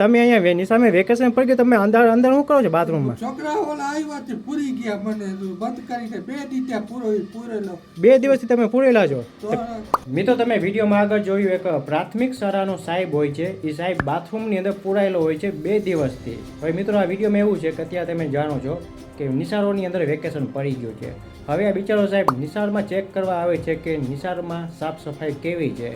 તમે અહીંયા નિશામે વેકેશન પડી ગયું, તમે અંદર અંદર શું કરો છો બાથરૂમમાં? છોકરાઓ આવ્યા છે, પૂરી ગયા મને બંધ કરીને 2 દી ત્યાં પૂરેલો. 2 દિવસથી તમે પૂરેલા છો? મિત્રો તમે વિડીયોમાં આગળ જોયું એક પ્રાથમિક શાળાનો સાહેબ હોય છે, એ સાહેબ બાથરૂમની અંદર પૂરાયેલો હોય છે 2 દિવસથી. હવે મિત્રો આ વિડીયોમાં એવું છે કે અત્યારે તમે જાણો છો કે નિશાળોની અંદર વેકેશન પડી ગયું છે. હવે આ બિચારો સાહેબ નિશાળમાં ચેક કરવા આવે છે કે નિશાળમાં સાફ સફાઈ કેવી છે.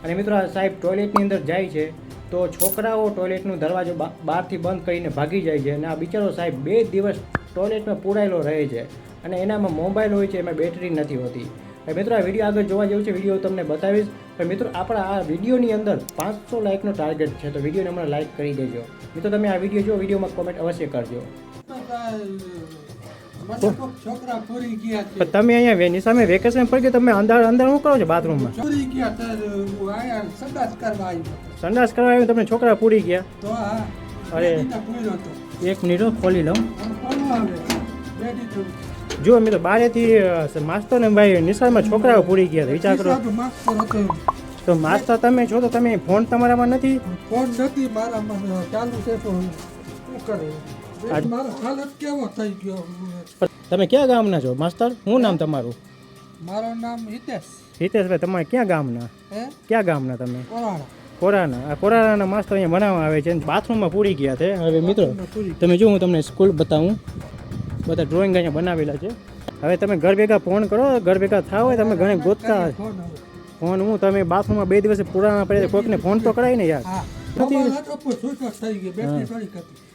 અને મિત્રો આ સાહેબ ટોયલેટની અંદર જાય છે તો છોકરાઓ ટોયલેટનો દરવાજો બહારથી બંધ કરીને ભાગી જાય છે. અને આ બિચારો સાહેબ 2 દિવસ ટોયલેટમાં પૂરાયેલો રહે છે અને એનામાં મોબાઈલ હોય છે, એમાં બેટરી નથી હોતી. મિત્રો આ વિડીયો આગળ જોવા જેવું છે, વિડીયો તમને બતાવીશ. પણ મિત્રો આપણા આ વિડીયોની અંદર 500 લાઇકનો ટાર્ગેટ છે, તો વિડીયોને હમણાં લાઇક કરી દેજો. મિત્રો તમે આ વિડીયો જો, વિડીયોમાં કોમેન્ટ અવશ્ય કરજો. છોકરા પૂરી ગયા છે. તમે અહીંયા નિશામે વેકેશન પડી ગયું, તમે અંદર અંદર શું કરો છો બાથરૂમમાં? પૂરી ગયા આયા સંડાસ કરવા આવ્યો. સંડાસ કરવા આવ્યો તમને છોકરા પૂરી ગયા? તો હા. અરે પૂર્યો હતો. 1 મિનિટ ખોલી લઉં. આવે જુઓ મિત્રો, બારેથી માસ્તર ને ભાઈ નિશાળમાં છોકરાઓ પૂરી ગયા હતા. વિચાર કરો. તો માસ્તર તમે છો તો તમે ફોન તમારામાં નથી? ફોન નથી મારામાં, ચાલુ છે તો શું કરે? મારો હાલત કેવો થઈ ગયો. તમે ક્યાં ગામના છો માસ્તર? શું નામ તમારું? મારું નામ હિતેશ. હિતેશભાઈ, તમારે ક્યાં ગામના? ક્યાં ગામના તમે? કોરાણા. કોરાના. આ કોરાના માસ્તર અહીંયા બનાવવા આવે છે, બાથરૂમમાં પૂરી ગયા છે. હવે મિત્રો તમે જો, હું તમને સ્કૂલ બતાવું. બધા ડ્રોઈંગ અહીંયા બનાવેલા છે. હવે તમે ઘર ભેગા ફોન કરો, ઘર ભેગા થાવ હોય તમે ઘણે ગોતતા ફોન. હું તમે બાથરૂમમાં 2 દિવસે પુરાણા પડે, કોઈકને ફોન તો કરાય ને યાર. થઈ ગઈ બેટરી થોડી હતી.